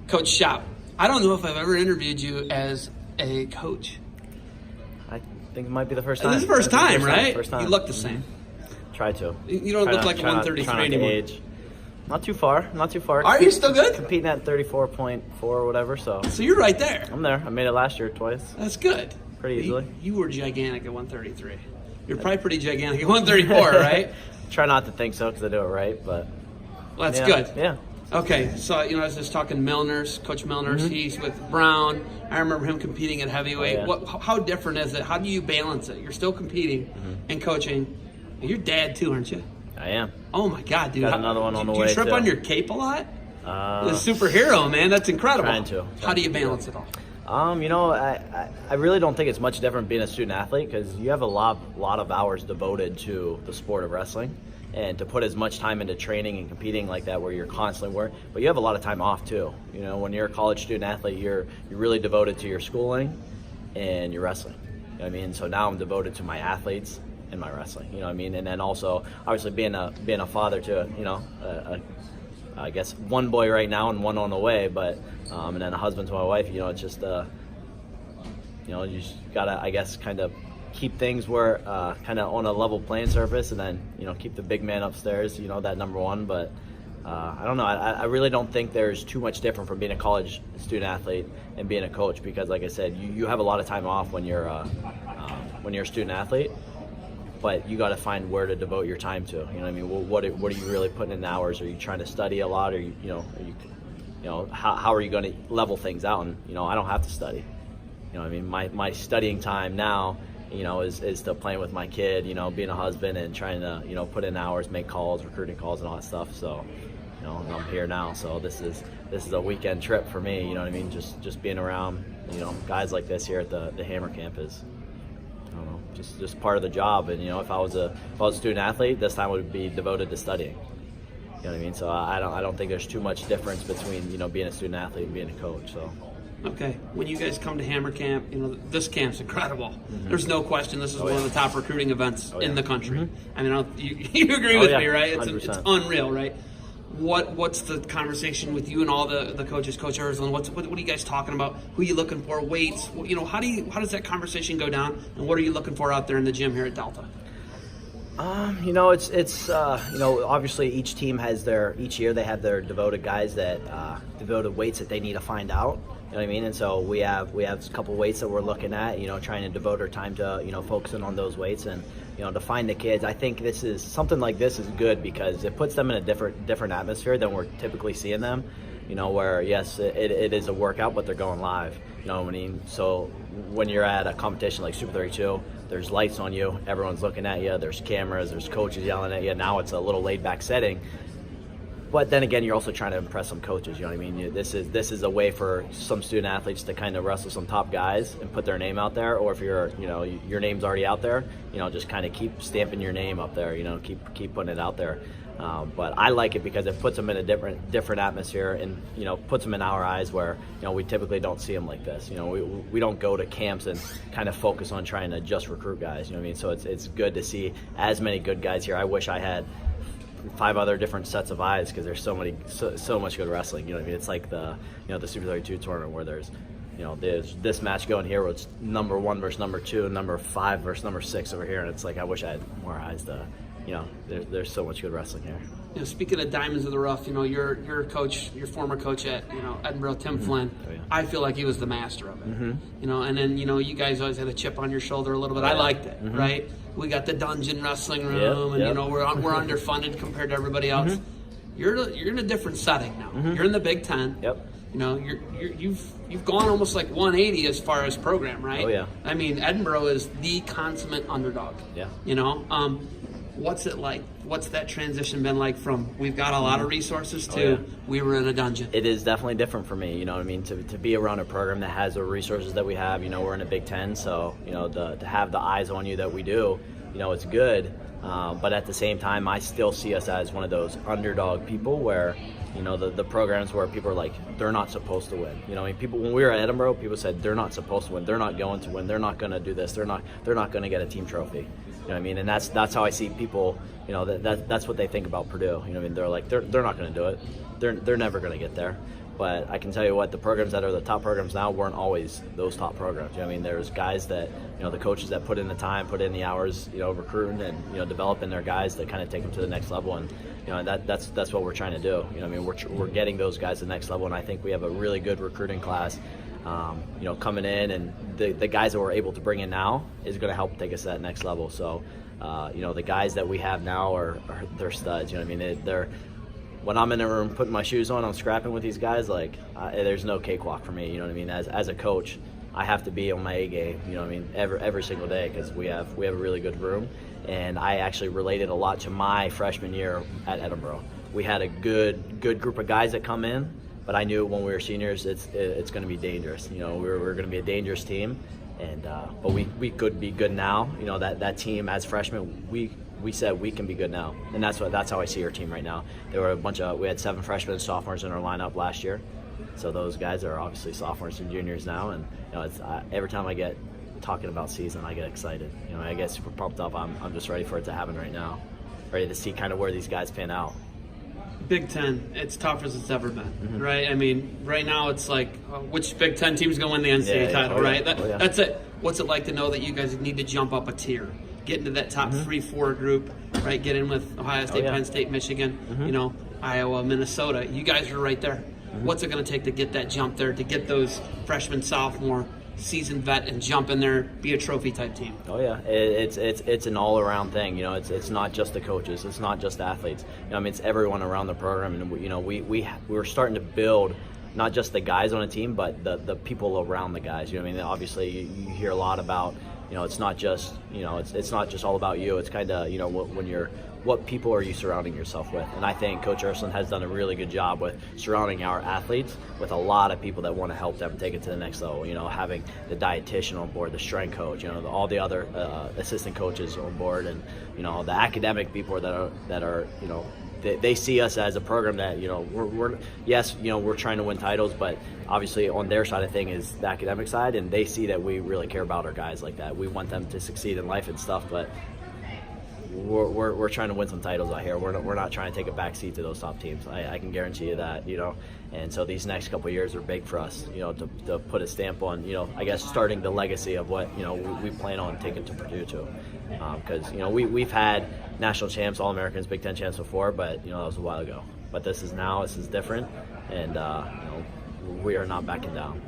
Coach Schopp. I don't know if I've ever interviewed you as a coach. I think it might be the first time. This is the first time, right? First time. You look the same. Try to. You don't look like a 133 anymore. Age. Not too far. Are you still good? Competing at 34.4 or whatever, so you're right there. I'm there. I made it last year twice. That's good. Pretty easily. You were gigantic at 133. You're probably pretty gigantic at 134, right? Try not to think so because I do it right, but... Well, that's good. Yeah. Okay, so, I was just talking Milner's, Coach Milner's. He's with Brown. I remember him competing at heavyweight. Oh, yeah. How different is it? How do you balance it? You're still competing and coaching. You're dad, too, aren't you? I am. Oh, my God, dude. Got another one on the way, Do you trip too. on your cape a lot? The superhero, man. That's incredible. Trying to. How do you balance it all? I really don't think it's much different being a student athlete because you have a lot of hours devoted to the sport of wrestling, and to put as much time into training and competing like that where you're constantly working, but you have a lot of time off too. When you're a college student athlete, you're really devoted to your schooling and your wrestling. You know what I mean? So now I'm devoted to my athletes and my wrestling. You know what I mean? And then also obviously being a father to I guess one boy right now and one on the way, but and then a husband to my wife. It's just you just gotta, I guess, kind of keep things where kind of on a level playing surface, and then keep the big man upstairs. That number one. But I don't know. I really don't think there's too much different from being a college student athlete and being a coach, because like I said, you have a lot of time off when you're a student athlete. But you got to find where to devote your time to. You know what I mean? Well, what are you really putting in hours? Are you trying to study a lot? Or how are you going to level things out? And I don't have to study. I mean, my studying time now, is to playing with my kid. Being a husband and trying to put in hours, make calls, recruiting calls, and all that stuff. So, I'm here now. So this is a weekend trip for me. You know what I mean? Just being around guys like this here at the Hammer Camp is, I don't know, just part of the job. And if I was a student athlete, this time would be devoted to studying. You know what I mean? So I don't think there's too much difference between being a student athlete and being a coach. So. Okay, when you guys come to Hammer Camp, this camp's incredible. There's no question this is one of the top recruiting events in the country. I mean, you agree with me, right? It's unreal, right? What's the conversation with you and all the coaches, Coach Ersland? What are you guys talking about? Who are you looking for? Weights? How does that conversation go down? And what are you looking for out there in the gym here at Delta? It's obviously each team each year they have their devoted guys that devoted weights that they need to find out. You know what I mean? And so we have a couple weights that we're looking at, trying to devote our time to, focusing on those weights and, to find the kids. I think something like this is good because it puts them in a different atmosphere than we're typically seeing them, where yes, it is a workout, but they're going live. You know what I mean? So when you're at a competition like Super 32, there's lights on you, everyone's looking at you, there's cameras, there's coaches yelling at you. Now it's a little laid back setting. But then again, you're also trying to impress some coaches. You know what I mean? This is a way for some student athletes to kind of wrestle some top guys and put their name out there. Or if you're, your name's already out there, just kind of keep stamping your name up there. Keep putting it out there. But I like it because it puts them in a different atmosphere, and puts them in our eyes where we typically don't see them like this. We don't go to camps and kind of focus on trying to just recruit guys. You know what I mean? So it's good to see as many good guys here. I wish I had 5 other different sets of eyes because there's so much good wrestling. You know what I mean? It's like the Super 32 tournament where there's this match going here where it's number 1 versus number 2, number 5 versus number 6 over here, and it's like I wish I had more eyes to. There's so much good wrestling here. Speaking of diamonds of the rough, your coach, your former coach at Edinburgh, Tim Flynn. Oh, yeah. I feel like he was the master of it. And then you guys always had a chip on your shoulder a little bit. I liked it, right? We got the dungeon wrestling room, and we're underfunded compared to everybody else. You're in a different setting now. You're in the Big Ten. Yep. You've gone almost like 180 as far as program, right? Oh yeah. I mean, Edinburgh is the consummate underdog. Yeah. What's it like? What's that transition been like from we've got a lot of resources to we were in a dungeon? It is definitely different for me, you know what I mean? To be around a program that has the resources that we have, we're in a Big Ten, so, to have the eyes on you that we do, it's good. But at the same time, I still see us as one of those underdog people where, the programs where people are like, they're not supposed to win. People, when we were at Edinburgh, people said they're not supposed to win. They're not going to win. They're not going to do this. They're not going to get a team trophy. You know what I mean? And that's how I see people, that's what they think about Purdue. You know what I mean? They're like, they're not going to do it. They're never going to get there. But I can tell you what, the programs that are the top programs now weren't always those top programs. I mean, there's guys that, the coaches that put in the time, put in the hours, recruiting and, developing their guys that kind of take them to the next level. And, that's what we're trying to do. I mean, we're getting those guys to the next level, and I think we have a really good recruiting class, coming in, and the guys that we're able to bring in now is going to help take us to that next level. So, the guys that we have now they're studs. I mean, they're when I'm in the room putting my shoes on, I'm scrapping with these guys. Like, there's no cakewalk for me. You know what I mean? As a coach, I have to be on my A game. You know what I mean? Every single day, because we have a really good room. And I actually related a lot to my freshman year at Edinboro. We had a good group of guys that come in, but I knew when we were seniors, it's going to be dangerous. We're going to be a dangerous team, and but we could be good now. That team as freshmen, we said we can be good now, and that's how I see our team right now. There were we had 7 freshmen and sophomores in our lineup last year, so those guys are obviously sophomores and juniors now. And it's every time I get talking about season, I get excited. I get super pumped up. I'm just ready for it to happen right now, ready to see kind of where these guys pan out. Big Ten, it's tough as it's ever been, right? I mean, right now it's like, which Big Ten team's going to win the NCAA title, right? That's it. What's it like to know that you guys need to jump up a tier, get into that top 3-4 group, right? Get in with Ohio State, Penn State, Michigan, Iowa, Minnesota. You guys are right there. What's it going to take to get that jump there, to get those freshman, sophomore, seasoned vet and jump in there, be a trophy type team? Oh yeah, it's an all around thing. It's not just the coaches, it's not just the athletes. It's everyone around the program, and we're starting to build not just the guys on a team, but the people around the guys. Obviously you hear a lot about, it's not just it's not just all about you. It's kind of what people are you surrounding yourself with? And I think Coach Ursuline has done a really good job with surrounding our athletes with a lot of people that want to help them take it to the next level. Having the dietitian on board, the strength coach, all the other assistant coaches on board, and the academic people that are they see us as a program that we're trying to win titles, but obviously on their side of thing is the academic side, and they see that we really care about our guys like that. We want them to succeed in life and stuff, but we're trying to win some titles out here. We're not trying to take a back seat to those top teams. I can guarantee you that, And so these next couple of years are big for us, to put a stamp on, I guess starting the legacy of what, we plan on taking to Purdue too. Because, we've had national champs, All-Americans, Big Ten champs before, but, that was a while ago. But this is different, and, we are not backing down.